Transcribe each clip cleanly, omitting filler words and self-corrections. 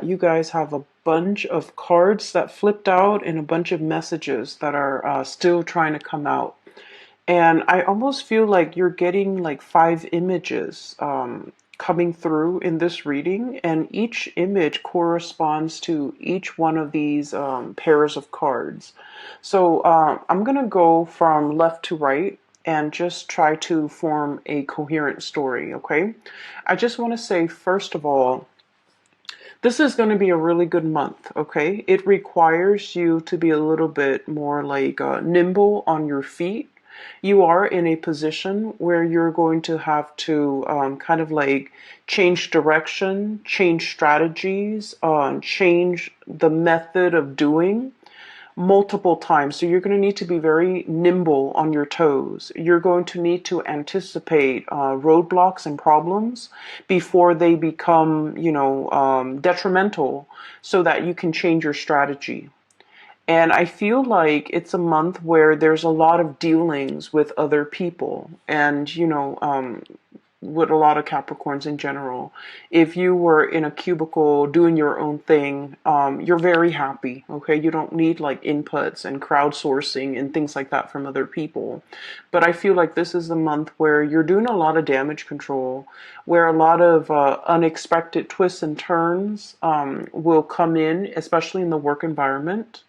You guys have a bunch of cards that flipped out and a bunch of messages that are still trying to come out. And I almost feel like you're getting like five images coming through in this reading, and each image corresponds to each one of these pairs of cards. So I'm going to go from left to right and just try to form a coherent story, okay? I just want to say, first of all, this is going to be a really good month, okay? It requires you to be a little bit more like nimble on your feet. You are in a position where you're going to have to kind of like change direction, change strategies, change the method of doing multiple times. So you're going to need to be very nimble on your toes. You're going to need to anticipate roadblocks and problems before they become, detrimental, so that you can change your strategy. And I feel like it's a month where there's a lot of dealings with other people, and with a lot of Capricorns in general. If you were in a cubicle doing your own thing, you're very happy, okay? You don't need like inputs and crowdsourcing and things like that from other people. But I feel like this is the month where you're doing a lot of damage control, where a lot of unexpected twists and turns will come in, especially in the work environment,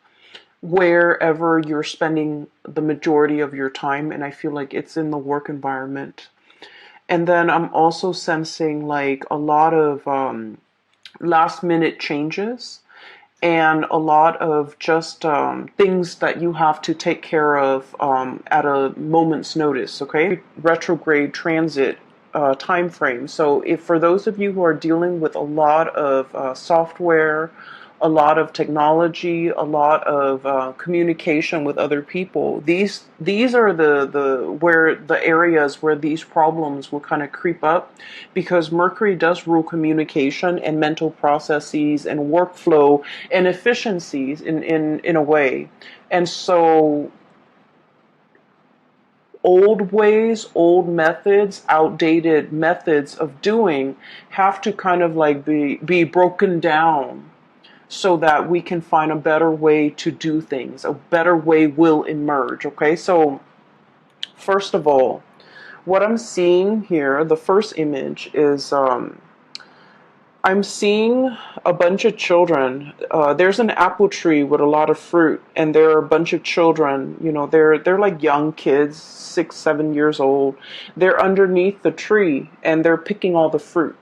wherever you're spending the majority of your time. And I feel like it's in the work environment. And then I'm also sensing like a lot of last minute changes and a lot of just things that you have to take care of at a moment's notice, okay? Retrograde transit time frame. So if for those of you who are dealing with a lot of software, a lot of technology, a lot of communication with other people, these are the where the areas where these problems will kind of creep up, because Mercury does rule communication and mental processes and workflow and efficiencies in a way. And so old ways, old methods, outdated methods of doing have to kind of like be broken down so that we can find a better way to do things. A better way will emerge, okay? So first of all, what I'm seeing here, the first image is I'm seeing a bunch of children. There's an apple tree with a lot of fruit, and there are a bunch of children. They're like young kids, 6, 7 years old. They're underneath the tree, and they're picking all the fruit.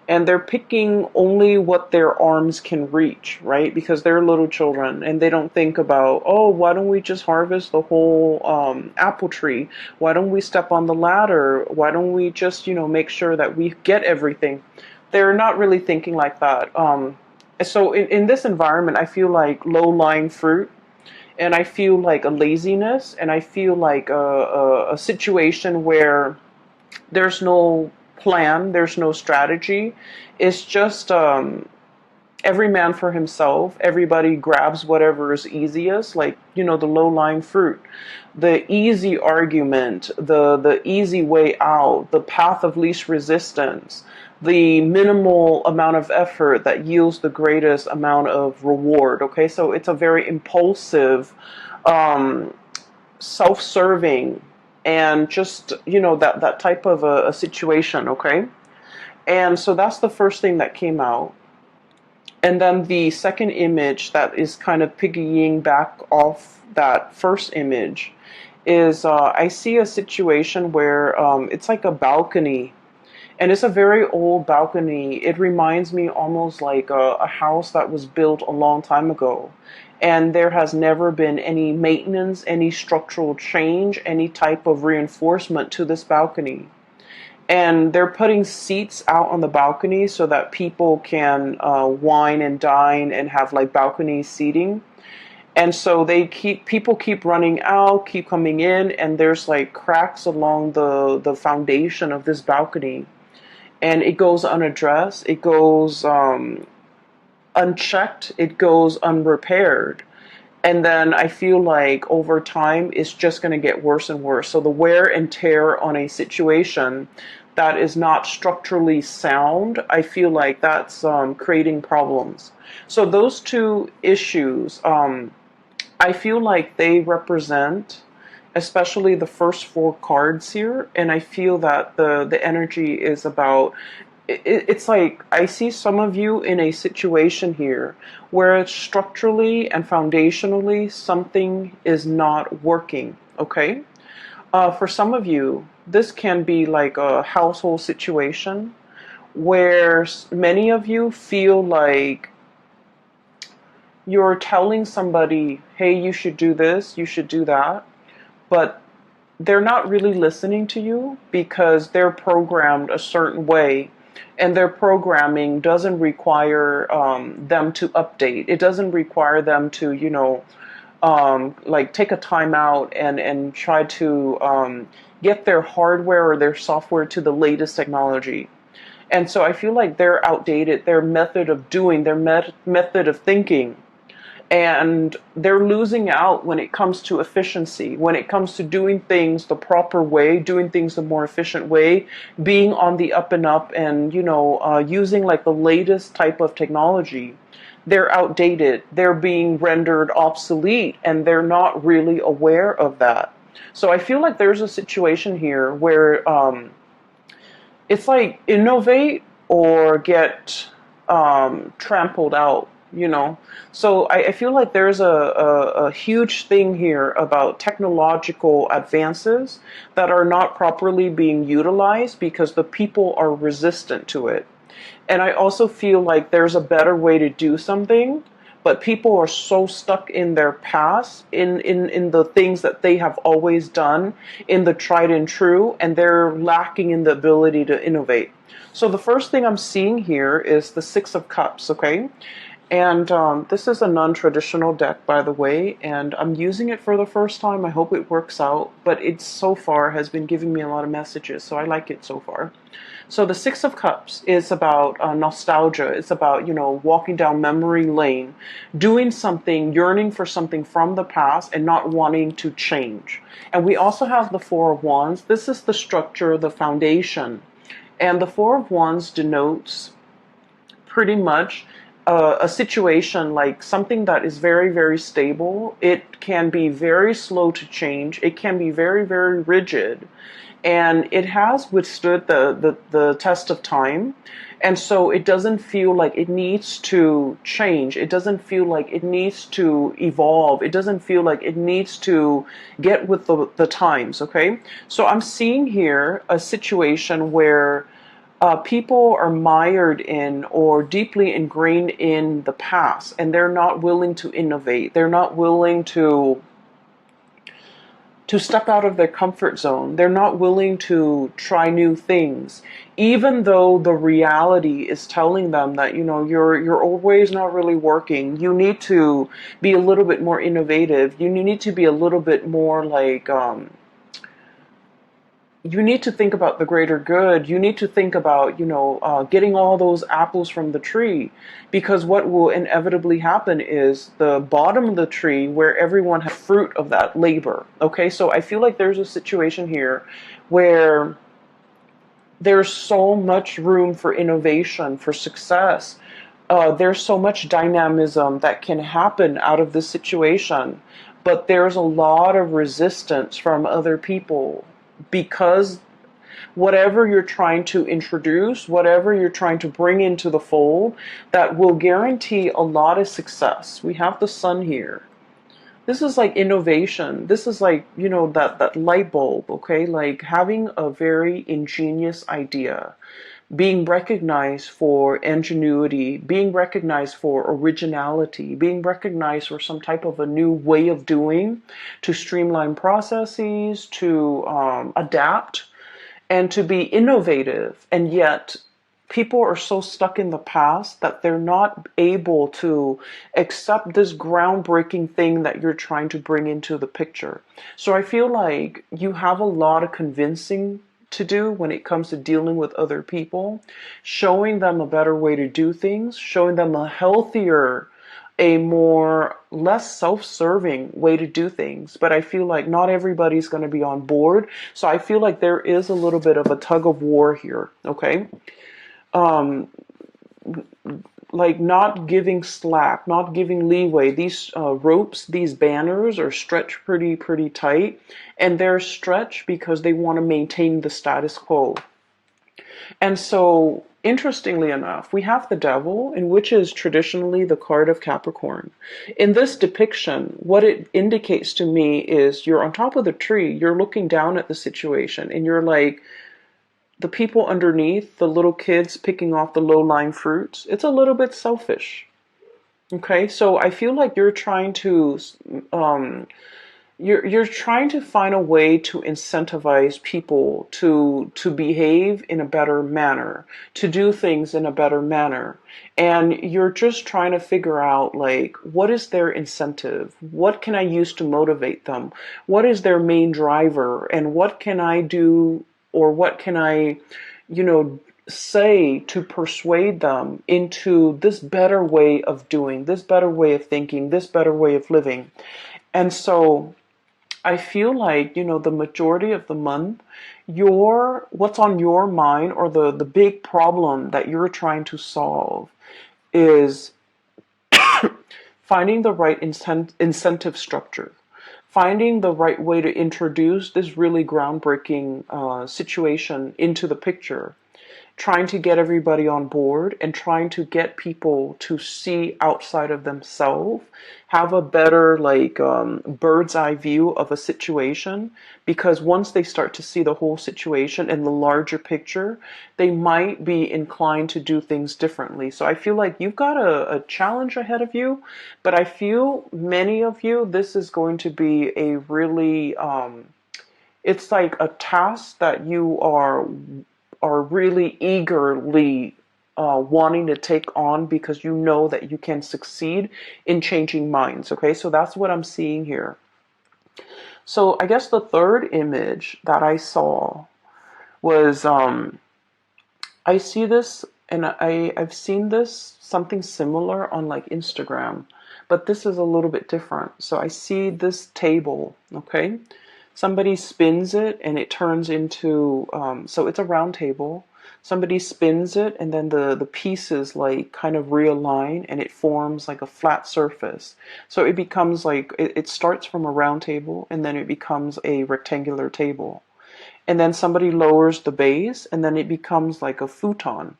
And they're picking only what their arms can reach, right? Because they're little children, and they don't think about, oh, why don't we just harvest the whole apple tree? Why don't we step on the ladder? Why don't we just, make sure that we get everything? They're not really thinking like that. So in this environment, I feel like low-lying fruit, and I feel like a laziness, and I feel like a situation where there's no plan, there's no strategy. It's just every man for himself. Everybody grabs whatever is easiest, like, the low-lying fruit, the easy argument, the easy way out, the path of least resistance, the minimal amount of effort that yields the greatest amount of reward, okay? So it's a very impulsive, self-serving, and just, that type of a situation, okay? And so that's the first thing that came out. And then the second image that is kind of piggying back off that first image is I see a situation where it's like a balcony, and it's a very old balcony. It reminds me almost like a house that was built a long time ago. And there has never been any maintenance, any structural change, any type of reinforcement to this balcony. And they're putting seats out on the balcony so that people can wine and dine and have like balcony seating. And so people keep running out, keep coming in, and there's like cracks along the foundation of this balcony. And it goes unaddressed, it goes unchecked, it goes unrepaired. And then I feel like over time, it's just going to get worse and worse. So the wear and tear on a situation that is not structurally sound, I feel like that's creating problems. So those two issues, I feel like they represent, especially the first four cards here, and I feel that the energy is about. It's like I see some of you in a situation here where structurally and foundationally something is not working. Okay, for some of you, this can be like a household situation where many of you feel like you're telling somebody, hey, you should do this, you should do that, but they're not really listening to you because they're programmed a certain way, and their programming doesn't require them to update. It doesn't require them to, like take a time out and try to get their hardware or their software to the latest technology. And so I feel like they're outdated, their method of doing, their method of thinking, and they're losing out when it comes to efficiency, when it comes to doing things the proper way, doing things the more efficient way, being on the up and up, and using like the latest type of technology. They're outdated, they're being rendered obsolete, and they're not really aware of that. So I feel like there's a situation here where it's like innovate or get trampled out, So I feel like there's a huge thing here about technological advances that are not properly being utilized because the people are resistant to it. And I also feel like there's a better way to do something, but people are so stuck in their past, in the things that they have always done, in the tried and true, and they're lacking in the ability to innovate. So the first thing I'm seeing here is the Six of Cups, okay? And this is a non-traditional deck, by the way, and I'm using it for the first time. I hope it works out, but it so far has been giving me a lot of messages, so I like it so far. So the Six of Cups is about nostalgia. It's about, walking down memory lane, doing something, yearning for something from the past and not wanting to change. And we also have the Four of Wands. This is the structure, the foundation. And the Four of Wands denotes pretty much a situation like something that is very, very stable. It can be very slow to change. It can be very, very rigid. And it has withstood the test of time. And so it doesn't feel like it needs to change. It doesn't feel like it needs to evolve. It doesn't feel like it needs to get with the times, okay? So I'm seeing here a situation where people are mired in or deeply ingrained in the past, and they're not willing to innovate. They're not willing to step out of their comfort zone. They're not willing to try new things, even though the reality is telling them that, your old way is not really working. You need to be a little bit more innovative. You need to be a little bit more like, you need to think about the greater good. You need to think about, getting all those apples from the tree, because what will inevitably happen is the bottom of the tree where everyone has fruit of that labor. Okay, so I feel like there's a situation here where there's so much room for innovation, for success. There's so much dynamism that can happen out of this situation, but there's a lot of resistance from other people, because whatever you're trying to introduce, whatever you're trying to bring into the fold, that will guarantee a lot of success. We have the Sun here. This is like innovation. This is like, that light bulb, okay? Like having a very ingenious idea, being recognized for ingenuity, being recognized for originality, being recognized for some type of a new way of doing, to streamline processes, to adapt, and to be innovative. And yet people are so stuck in the past that they're not able to accept this groundbreaking thing that you're trying to bring into the picture. So I feel like you have a lot of convincing to do when it comes to dealing with other people, showing them a better way to do things, showing them a healthier a more less self-serving way to do things. But I feel like not everybody's going to be on board. So I feel like there is a little bit of a tug of war here. Okay. Um, like not giving slack, not giving leeway. These ropes, these banners are stretched pretty tight, and they're stretched because they want to maintain the status quo. And so, interestingly enough, we have the devil, in which is traditionally the card of Capricorn. In this depiction, what it indicates to me is you're on top of the tree, you're looking down at the situation, and you're like, the people underneath, the little kids picking off the low-lying fruits, it's a little bit selfish. Okay, so I feel like you're trying to you're trying to find a way to incentivize people to behave in a better manner, to do things in a better manner. And you're just trying to figure out, like, what is their incentive? What can I use to motivate them? What is their main driver? And what can I do, or what can I, say to persuade them into this better way of doing, this better way of thinking, this better way of living? And so I feel like, the majority of the month, what's on your mind, or the big problem that you're trying to solve, is finding the right incentive structure, finding the right way to introduce this really groundbreaking situation into the picture, trying to get everybody on board and trying to get people to see outside of themselves, have a better, like, bird's eye view of a situation. Because once they start to see the whole situation and the larger picture, they might be inclined to do things differently. So I feel like you've got a challenge ahead of you, but I feel many of you, this is going to be a really, it's like a task that you are really eagerly wanting to take on, because you know that you can succeed in changing minds. Okay, so that's what I'm seeing here. So I guess the third image that I saw was, I see this, and I've seen this, something similar on like Instagram, but this is a little bit different. So I see this table, okay? Somebody spins it and it turns into, so it's a round table. Somebody spins it, and then the pieces like kind of realign and it forms like a flat surface. So it becomes like, it starts from a round table and then it becomes a rectangular table. And then somebody lowers the base and then it becomes like a futon.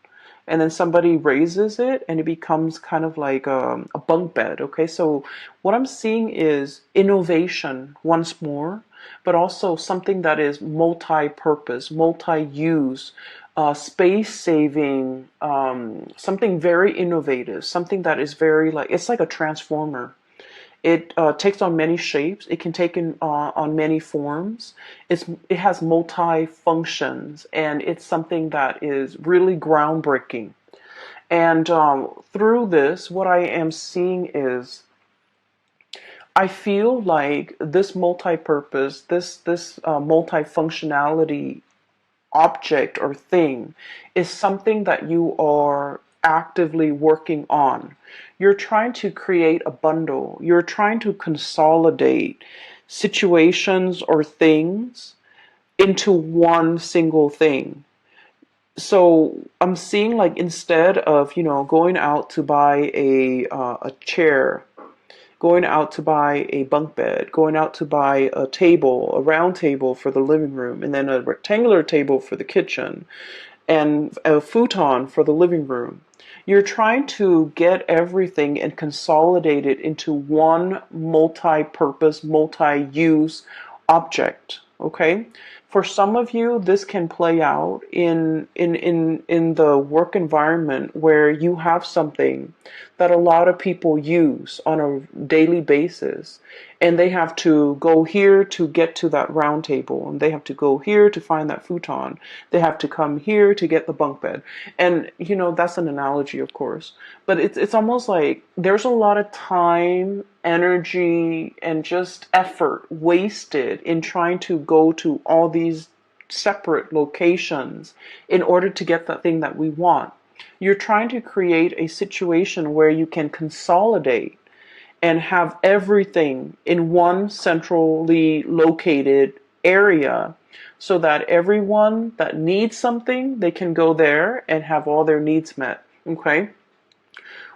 And then somebody raises it and it becomes kind of like a bunk bed. Okay, so what I'm seeing is innovation once more, but also something that is multi-purpose, multi-use, space-saving, something very innovative, something that is very, like, it's like a transformer. It takes on many shapes. It can take on many forms. It has multi functions, and it's something that is really groundbreaking. And through this, what I am seeing is, I feel like this multi-purpose, this multi-functionality object or thing is something that you are actively working on. You're trying to create a bundle. You're trying to consolidate situations or things into one single thing. So I'm seeing, like, instead of, going out to buy a chair, going out to buy a bunk bed, going out to buy a table, a round table for the living room, and then a rectangular table for the kitchen, and a futon for the living room. You're trying to get everything and consolidate it into one multi-purpose, multi-use object. Okay? For some of you, this can play out in the work environment where you have something that a lot of people use on a daily basis, and they have to go here to get to that round table, and they have to go here to find that futon. They have to come here to get the bunk bed. And that's an analogy, of course, but it's almost like there's a lot of time, energy, and just effort wasted in trying to go to all these separate locations in order to get the thing that we want. You're trying to create a situation where you can consolidate and have everything in one centrally located area so that everyone that needs something, they can go there and have all their needs met. Okay?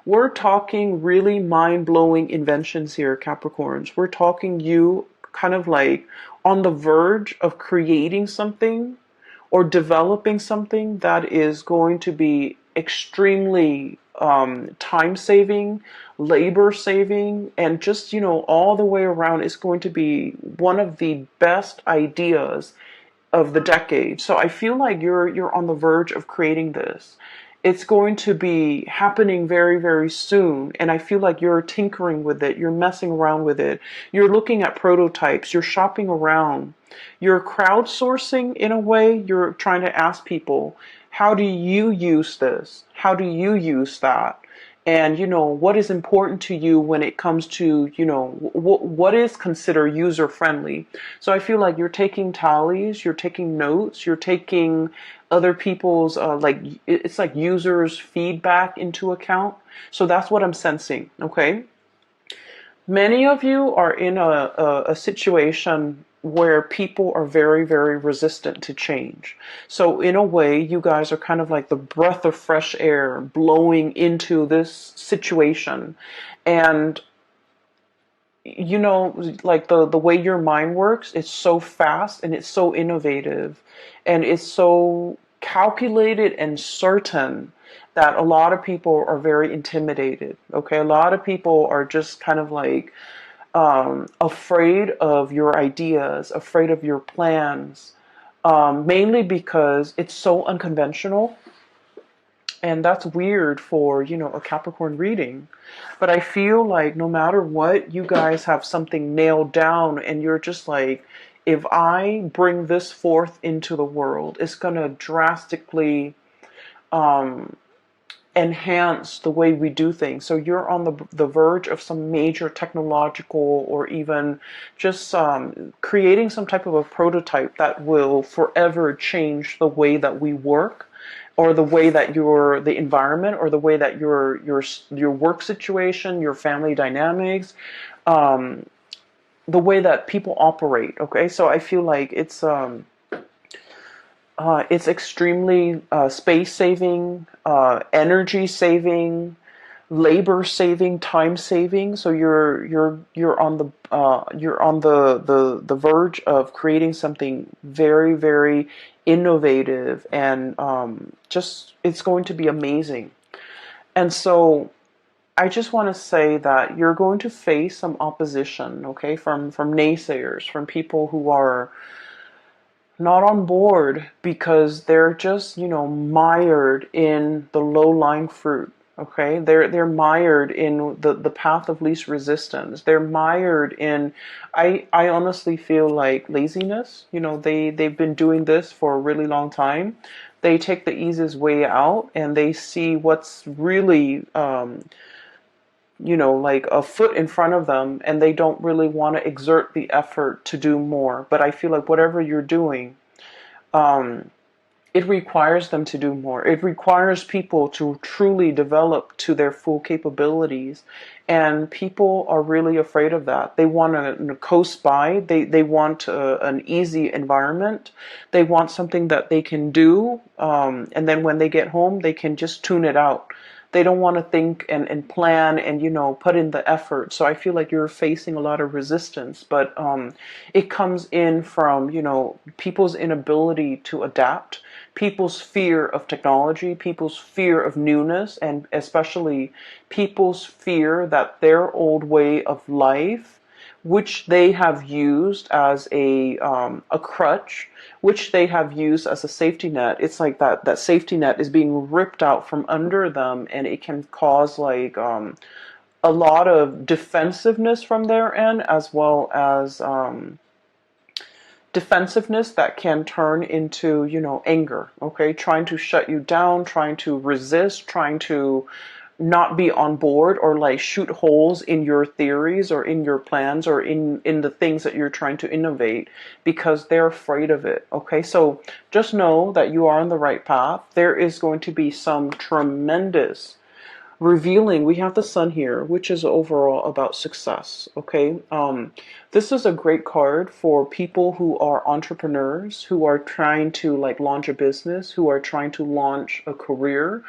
We're talking really mind-blowing inventions here, Capricorns. We're talking you kind of like on the verge of creating something or developing something that is going to be extremely time saving, labor saving, and just, all the way around is going to be one of the best ideas of the decade. So I feel like you're on the verge of creating this. It's going to be happening very, very soon. And I feel like you're tinkering with it. You're messing around with it. You're looking at prototypes. You're shopping around. You're crowdsourcing in a way. You're trying to ask people, how do you use this? How do you use that? And what is important to you when it comes to what is considered user friendly. So I feel like you're taking tallies, you're taking notes, you're taking other people's it's like users feedback into account. So that's what I'm sensing. Okay, many of you are in a situation where people are very, very resistant to change. So in a way, you guys are kind of like the breath of fresh air blowing into this situation. And like the way your mind works, it's so fast and it's so innovative and it's so calculated and certain that a lot of people are very intimidated. Okay, a lot of people are just kind of like afraid of your ideas, afraid of your plans, mainly because it's so unconventional. And that's weird for, a Capricorn reading. But I feel like no matter what, you guys have something nailed down and you're just like, if I bring this forth into the world, it's going to drastically enhance the way we do things. So you're on the verge of some major technological or even just creating some type of a prototype that will forever change the way that we work, or the way that the environment, or the way that your work situation, your family dynamics, the way that people operate. Okay, so I feel like it's extremely space saving, energy saving, labor saving, time saving. So you're on the verge of creating something very, very innovative, and just it's going to be amazing. And so I just want to say that you're going to face some opposition, okay, from naysayers, from people who are not on board because they're just, mired in the low-lying fruit. Okay, they're mired in the path of least resistance. They're mired in, I honestly feel like laziness. They've been doing this for a really long time. They take the easiest way out and they see what's really like a foot in front of them, and they don't really want to exert the effort to do more. But I feel like whatever you're doing, it requires them to do more. It requires people to truly develop to their full capabilities. And people are really afraid of that. They want to coast by. They want an easy environment. They want something that they can do. And then when they get home, they can just tune it out. They don't want to think and plan and, put in the effort. So I feel like you're facing a lot of resistance, but it comes in from, people's inability to adapt, people's fear of technology, people's fear of newness, and especially people's fear that their old way of life, which they have used as a crutch, which they have used as a safety net. It's like that safety net is being ripped out from under them, and it can cause like a lot of defensiveness from their end, as well as defensiveness that can turn into, anger. Okay, trying to shut you down, trying to resist, trying to not be on board, or like shoot holes in your theories or in your plans or in the things that you're trying to innovate, because they're afraid of it. Okay, so just know that you are on the right path. There is going to be some tremendous revealing, we have the sun here, which is overall about success. Okay. This is a great card for people who are entrepreneurs, who are trying to like launch a business, who are trying to launch a career,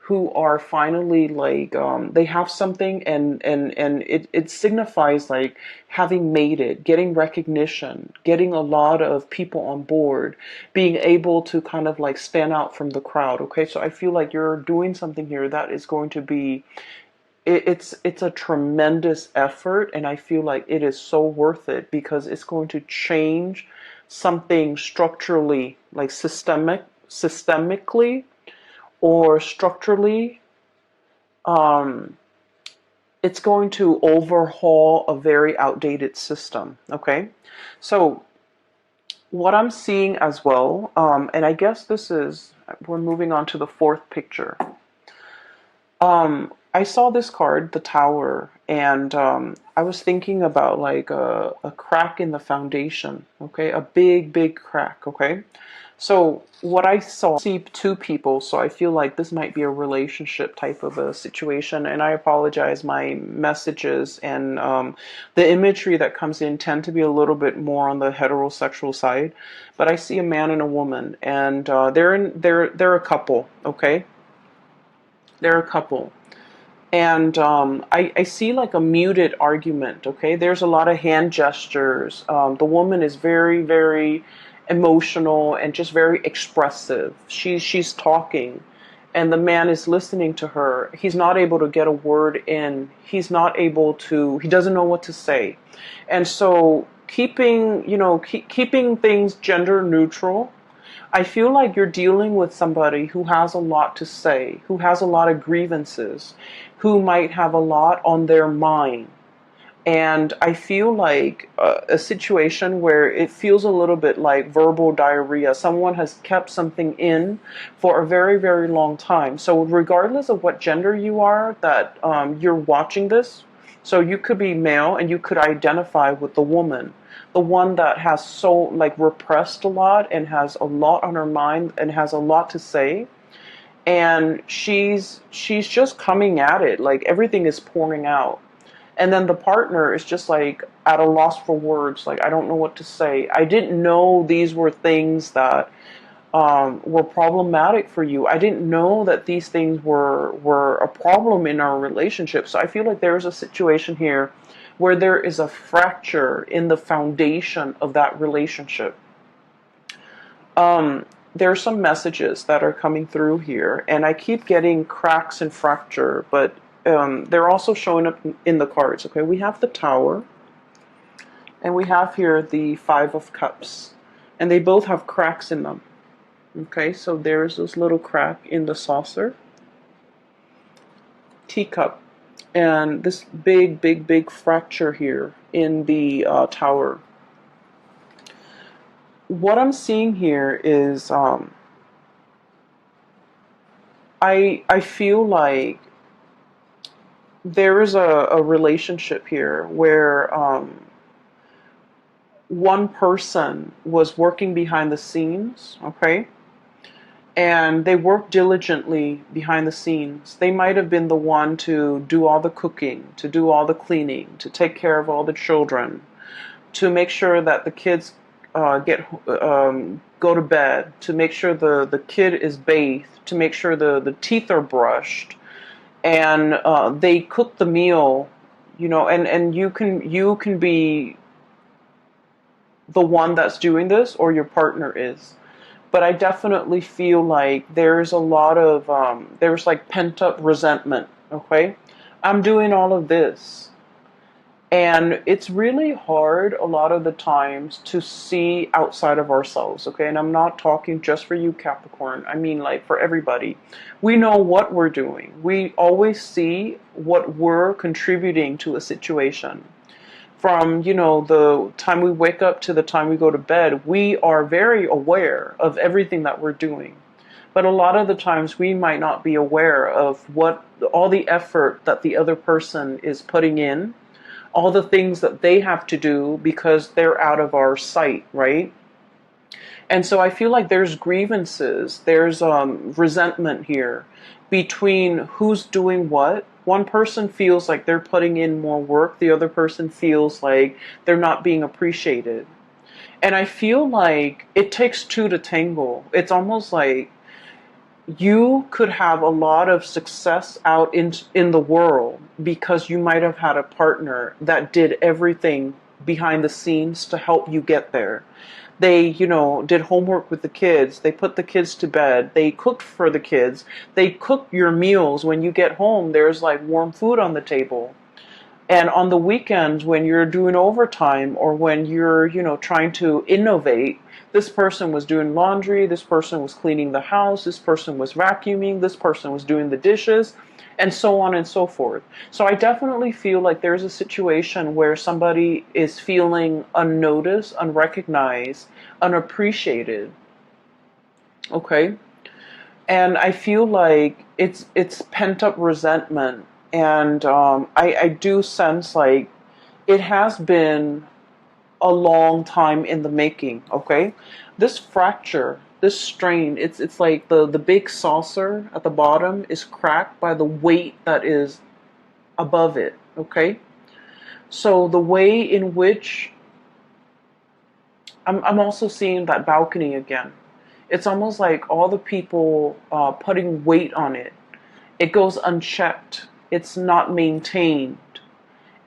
who are finally like they have something, and it signifies like having made it, getting recognition, getting a lot of people on board, being able to kind of like stand out from the crowd. Okay, so I feel like you're doing something here that is going to be it's a tremendous effort, and I feel like it is so worth it because it's going to change something structurally, like systemically or structurally. um, it's going to overhaul a very outdated system. Okay, so what I'm seeing as well, and I guess we're moving on to the fourth picture. I saw this card, the Tower, and I was thinking about like a crack in the foundation. Okay, a big, big crack. Okay, so what I saw, I see two people, so I feel like this might be a relationship type of a situation. And I apologize, my messages and the imagery that comes in tend to be a little bit more on the heterosexual side. But I see a man and a woman, and they're a couple. Okay, they're a couple. And I see like a muted argument. Okay, there's a lot of hand gestures. The woman is very, very emotional and just very expressive. She's talking, and the man is listening to her. He's not able to get a word in. He's not able to. He doesn't know what to say, and so keeping things gender neutral. I feel like you're dealing with somebody who has a lot to say, who has a lot of grievances, who might have a lot on their mind. And I feel like a situation where it feels a little bit like verbal diarrhea. Someone has kept something in for a very, very long time. So regardless of what gender you are, that you're watching this, so you could be male and you could identify with the woman, the one that has so like repressed a lot and has a lot on her mind and has a lot to say. And she's just coming at it, like everything is pouring out. And then the partner is just like at a loss for words, like I don't know what to say. I didn't know these were things that were problematic for you. I didn't know that these things were a problem in our relationship. So I feel like there is a situation here where there is a fracture in the foundation of that relationship. There are some messages that are coming through here, and I keep getting cracks and fracture, but they're also showing up in the cards. Okay, we have the Tower, and we have here the Five of Cups, and they both have cracks in them. Okay, so there's this little crack in the saucer, teacup, and this big, big, big fracture here in the Tower. What I'm seeing here is I feel like there is a relationship here where one person was working behind the scenes. Okay, and they worked diligently behind the scenes. They might have been the one to do all the cooking, to do all the cleaning, to take care of all the children, to make sure that the kids go to bed, to make sure the kid is bathed, to make sure the teeth are brushed, and they cook the meal, and you can be the one that's doing this, or your partner is. But I definitely feel like there's a lot of there's like pent up resentment. Okay, I'm doing all of this. And it's really hard a lot of the times to see outside of ourselves, okay? And I'm not talking just for you, Capricorn. I mean, like, for everybody. We know what we're doing. We always see what we're contributing to a situation. From, the time we wake up to the time we go to bed, we are very aware of everything that we're doing. But a lot of the times we might not be aware of what all the effort that the other person is putting in, all the things that they have to do because they're out of our sight, right? And so I feel like there's grievances, there's resentment here between who's doing what. One person feels like they're putting in more work, the other person feels like they're not being appreciated. And I feel like it takes two to tangle. It's almost like you could have a lot of success out in the world because you might have had a partner that did everything behind the scenes to help you get there. They, did homework with the kids. They put the kids to bed. They cooked for the kids. They cook your meals. When you get home, there's like warm food on the table. And on the weekends, when you're doing overtime or when you're, trying to innovate, this person was doing laundry, this person was cleaning the house, this person was vacuuming, this person was doing the dishes, and so on and so forth. So I definitely feel like there's a situation where somebody is feeling unnoticed, unrecognized, unappreciated. Okay? And I feel like it's pent up resentment, and I do sense like it has been a long time in the making. Okay, this fracture, this strain, it's like the big saucer at the bottom is cracked by the weight that is above it. Okay, so the way in which I'm also seeing that balcony again. It's almost like all the people putting weight on it. It goes unchecked. It's not maintained.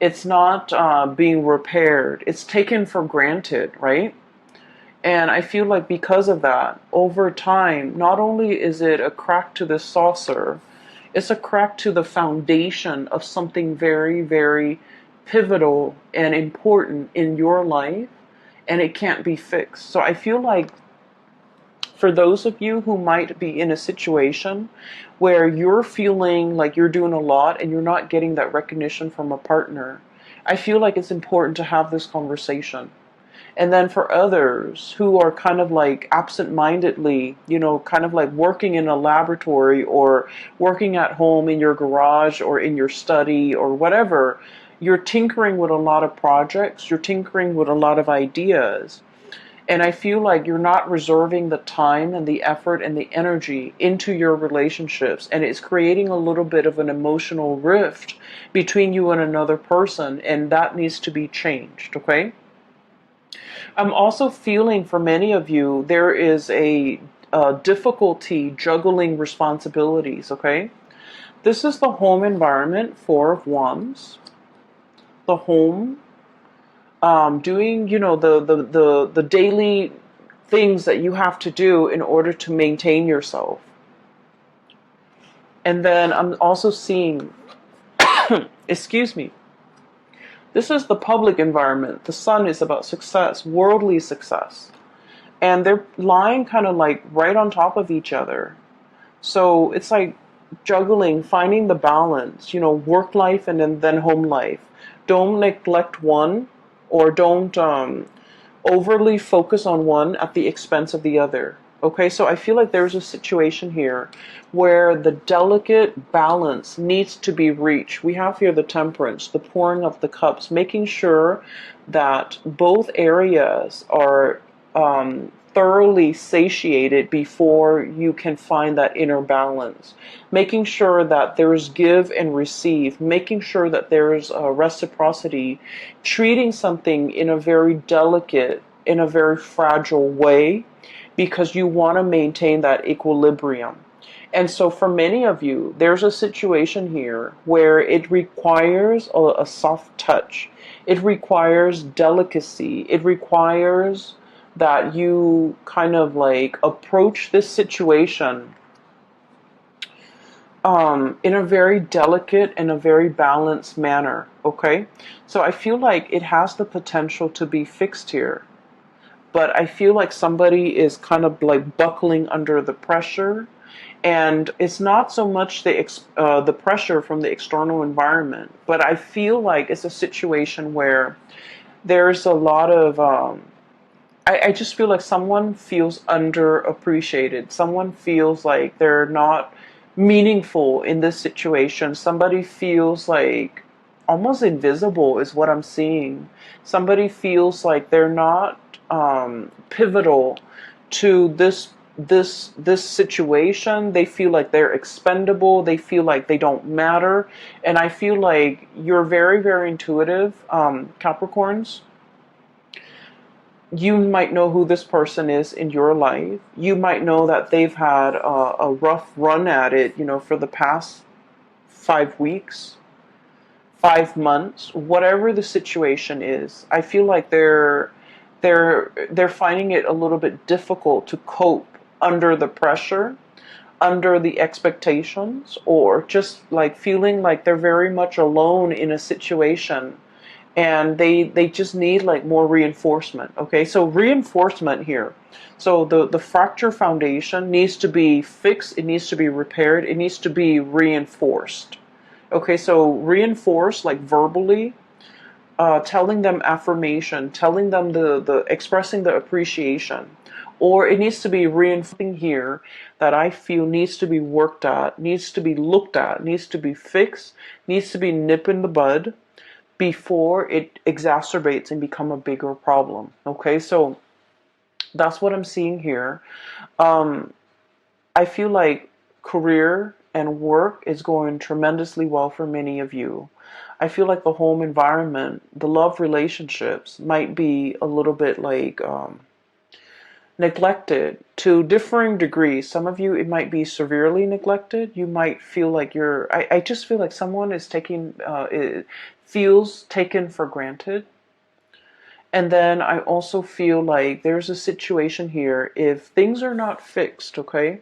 It's not being repaired. It's taken for granted, right? And I feel like because of that, over time, not only is it a crack to the saucer, it's a crack to the foundation of something very, very pivotal and important in your life, and it can't be fixed. So I feel like for those of you who might be in a situation where you're feeling like you're doing a lot and you're not getting that recognition from a partner, I feel like it's important to have this conversation. And then for others who are kind of like absent-mindedly, kind of like working in a laboratory or working at home in your garage or in your study or whatever, you're tinkering with a lot of projects, you're tinkering with a lot of ideas. And I feel like you're not reserving the time and the effort and the energy into your relationships. And it's creating a little bit of an emotional rift between you and another person. And that needs to be changed, okay? I'm also feeling for many of you, there is a difficulty juggling responsibilities, okay? This is the home environment, Four of Wands. The home, doing, the daily things that you have to do in order to maintain yourself. And then I'm also seeing, excuse me, this is the public environment. The sun is about success, worldly success. And they're lying kind of like right on top of each other. So it's like juggling, finding the balance, work life and then home life. Don't neglect one, or don't overly focus on one at the expense of the other. Okay, so I feel like there's a situation here where the delicate balance needs to be reached. We have here the Temperance, the pouring of the cups, making sure that both areas are thoroughly satiated before you can find that inner balance. Making sure that there's give and receive, making sure that there's reciprocity, treating something in a very delicate, in a very fragile way, because you want to maintain that equilibrium. And so for many of you, there's a situation here where it requires a soft touch. It requires delicacy. It requires that you kind of like approach this situation in a very delicate and a very balanced manner, okay? So I feel like it has the potential to be fixed here. But I feel like somebody is kind of like buckling under the pressure. And it's not so much the pressure from the external environment, but I feel like it's a situation where there's a lot of I just feel like someone feels underappreciated. Someone feels like they're not meaningful in this situation. Somebody feels like almost invisible is what I'm seeing. Somebody feels like they're not pivotal to this situation. They feel like they're expendable. They feel like they don't matter. And I feel like you're very, very intuitive, Capricorns. You might know who this person is in your life. You might know that they've had a rough run at it, for the past 5 weeks, 5 months, whatever the situation is. I feel like they're finding it a little bit difficult to cope under the pressure, under the expectations, or just like feeling like they're very much alone in a situation, and they just need like more reinforcement. Okay, so reinforcement here. So the fracture foundation needs to be fixed, it needs to be repaired, it needs to be reinforced. Okay, so reinforce like verbally, telling them affirmation, telling them the expressing the appreciation, or it needs to be reinforcing here that I feel needs to be worked at, needs to be looked at, needs to be fixed, needs to be nipped in the bud before it exacerbates and become a bigger problem. Okay, so that's what I'm seeing here. I feel like career and work is going tremendously well for many of you. I feel like the home environment, the love relationships might be a little bit like neglected to differing degrees. Some of you, it might be severely neglected. You might feel like I just feel like someone is it feels taken for granted. And then I also feel like there's a situation here, if things are not fixed, okay?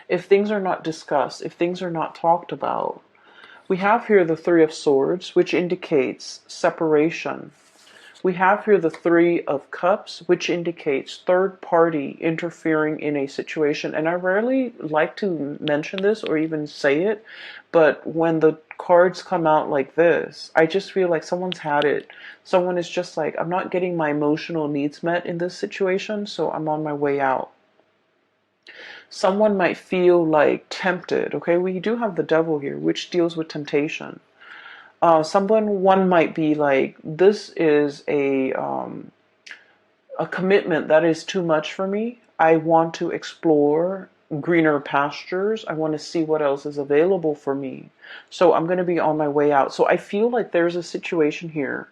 If things are not discussed, if things are not talked about. We have here the Three of Swords, which indicates separation. We have here the Three of Cups, which indicates third party interfering in a situation. And I rarely like to mention this or even say it, but when the cards come out like this, I just feel like someone's had it. Someone is just like, I'm not getting my emotional needs met in this situation, so I'm on my way out. Someone might feel like tempted. Okay, we do have the Devil here, which deals with temptation. One might be like, this is a commitment that is too much for me. I want to explore greener pastures. I want to see what else is available for me. So I'm going to be on my way out. So I feel like there's a situation here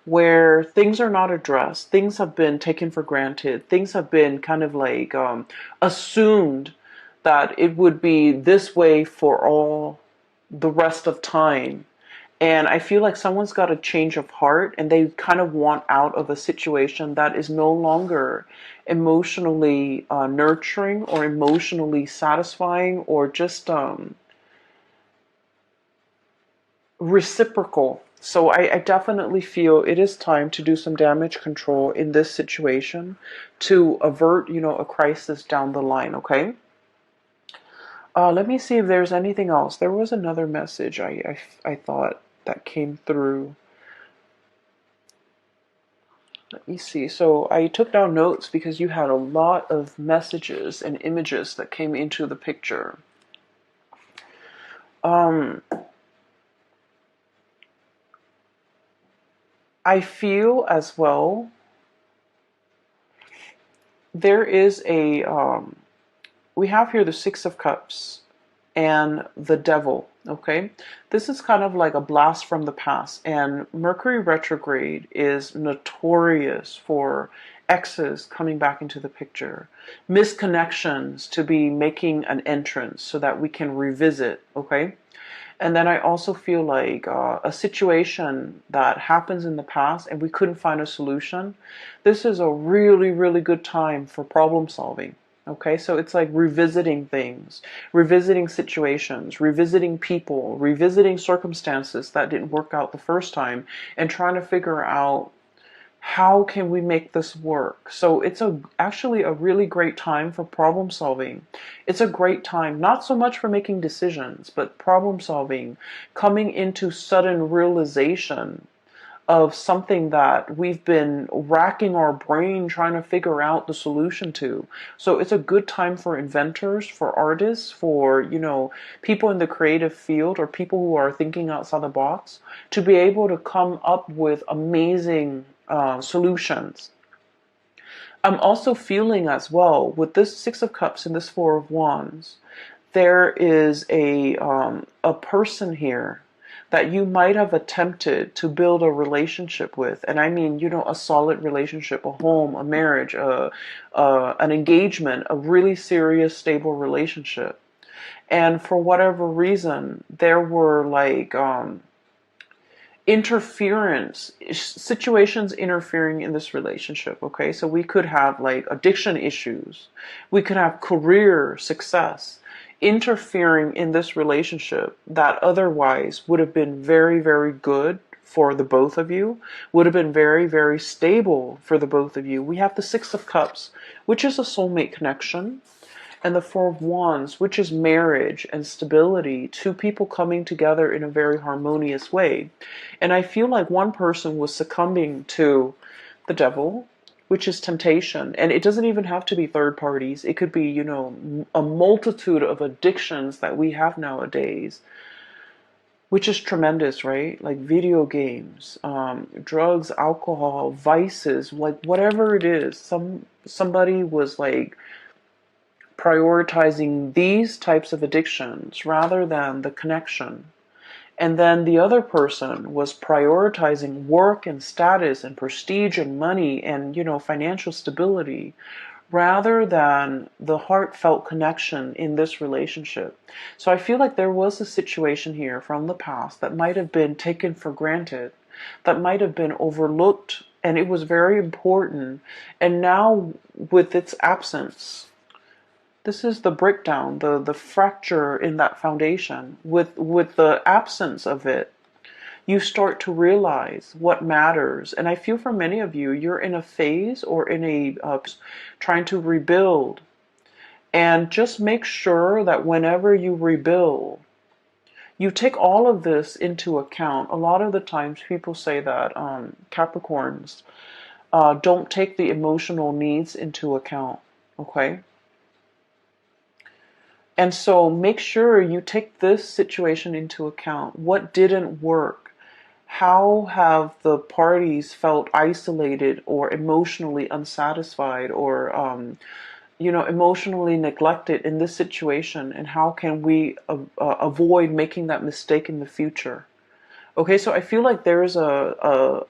where things are not addressed. Things have been taken for granted. Things have been kind of like assumed that it would be this way for all the rest of time. And I feel like someone's got a change of heart and they kind of want out of a situation that is no longer emotionally nurturing or emotionally satisfying or just reciprocal. So I definitely feel it is time to do some damage control in this situation to avert, a crisis down the line, okay? Let me see if there's anything else. There was another message I thought that came through. Let me see. So I took down notes because you had a lot of messages and images that came into the picture. I feel as well there is we have here the Six of Cups and the Devil, okay? This is kind of like a blast from the past, and Mercury retrograde is notorious for exes coming back into the picture, misconnections to be making an entrance so that we can revisit, okay? And then I also feel like a situation that happens in the past and we couldn't find a solution. This is a really, really good time for problem solving. Okay, so it's like revisiting things, revisiting situations, revisiting people, revisiting circumstances that didn't work out the first time, and trying to figure out how can we make this work. So it's actually a really great time for problem solving. It's a great time, not so much for making decisions, but problem solving, coming into sudden realization of something that we've been racking our brain trying to figure out the solution to. So it's a good time for inventors, for artists, for, people in the creative field or people who are thinking outside the box to be able to come up with amazing solutions. I'm also feeling as well with this Six of Cups and this Four of Wands, there is a person here that you might have attempted to build a relationship with, and I mean, you know, a solid relationship, a home, a marriage, an engagement, a really serious, stable relationship. And for whatever reason, there were like interference situations interfering in this relationship. Okay, so we could have like addiction issues, we could have career success interfering in this relationship that otherwise would have been very, very good for the both of you, would have been very, very stable for the both of you. We have the Six of Cups, which is a soulmate connection, and the Four of Wands, which is marriage and stability, two people coming together in a very harmonious way. And I feel like one person was succumbing to the devil, which is temptation. And it doesn't even have to be third parties. It could be, you know, a multitude of addictions that we have nowadays, which is tremendous, right? Like video games, drugs, alcohol, vices, like whatever it is. Somebody was like prioritizing these types of addictions rather than the connection. And then the other person was prioritizing work and status and prestige and money and, you know, financial stability rather than the heartfelt connection in this relationship. So I feel like there was a situation here from the past that might have been taken for granted, that might have been overlooked, and it was very important. And now, with its absence, this is the breakdown, the fracture in that foundation. With the absence of it, you start to realize what matters. And I feel for many of you, you're in a phase or in a trying to rebuild. And just make sure that whenever you rebuild, you take all of this into account. A lot of the times people say that Capricorns don't take the emotional needs into account. Okay? And so make sure you take this situation into account. What didn't work? How have the parties felt isolated or emotionally unsatisfied or, you know, emotionally neglected in this situation? And how can we avoid making that mistake in the future? Okay, so I feel like there is a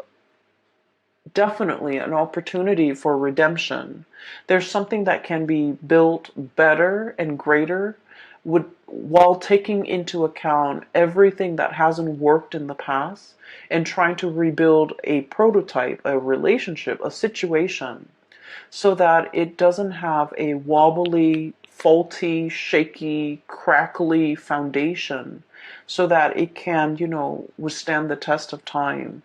definitely an opportunity for redemption. There's something that can be built better and greater while taking into account everything that hasn't worked in the past and trying to rebuild a prototype, a relationship, a situation so that it doesn't have a wobbly, faulty, shaky, crackly foundation so that it can, you know, withstand the test of time.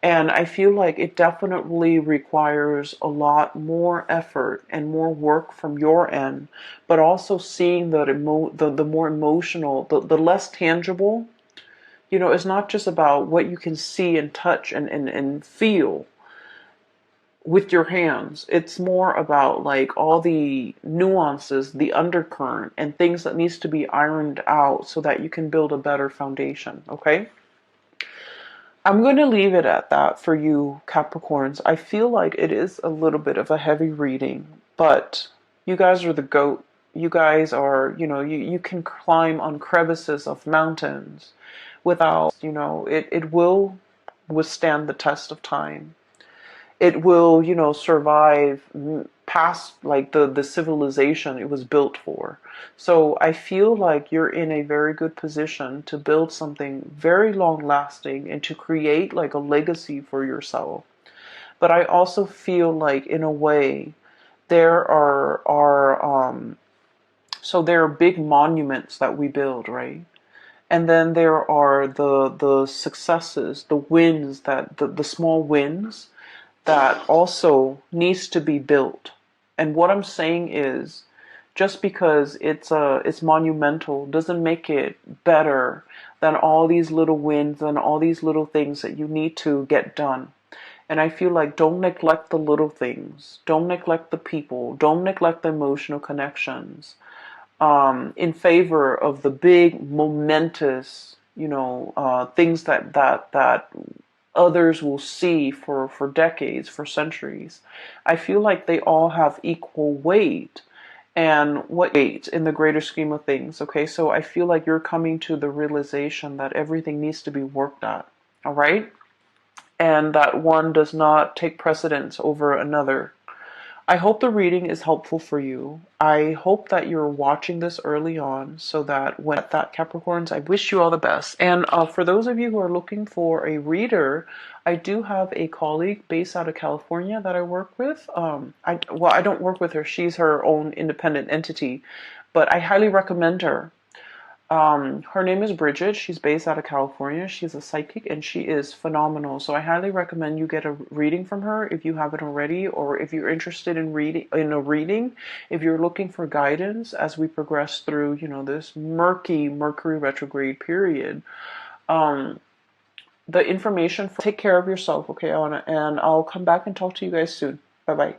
And I feel like it definitely requires a lot more effort and more work from your end, but also seeing the more emotional, the less tangible. You know, it's not just about what you can see and touch and feel with your hands. It's more about like all the nuances, the undercurrent, and things that needs to be ironed out so that you can build a better foundation, okay? I'm going to leave it at that for you, Capricorns. I feel like it is a little bit of a heavy reading, but you guys are the GOAT. You guys are, you know, you can climb on crevices of mountains without, you know, it will withstand the test of time. It will, you know, survive past like the civilization it was built for. So I feel like you're in a very good position to build something very long lasting and to create like a legacy for yourself. But I also feel like in a way there so there are big monuments that we build, right? And then there are the successes, the wins, that the small wins that also needs to be built. And what I'm saying is, just because it's monumental doesn't make it better than all these little wins and all these little things that you need to get done. And I feel like don't neglect the little things, don't neglect the people, don't neglect the emotional connections, in favor of the big momentous, you know, things that others will see for decades, for centuries. I feel like they all have equal weight. And what weight in the greater scheme of things? Okay, so I feel like you're coming to the realization that everything needs to be worked at. All right, and that one does not take precedence over another. I hope the reading is helpful for you. I hope that you're watching this early on so that when that Capricorns, I wish you all the best. And for those of you who are looking for a reader, I do have a colleague based out of California that I work with. I don't work with her. She's her own independent entity, but I highly recommend her. Her name is Bridget. She's based out of California. She's a psychic and she is phenomenal. So I highly recommend you get a reading from her if you haven't already, or if you're interested in a reading, if you're looking for guidance as we progress through, this murky Mercury retrograde period. The information. Take care of yourself, okay, Anna, and I'll come back and talk to you guys soon. Bye bye.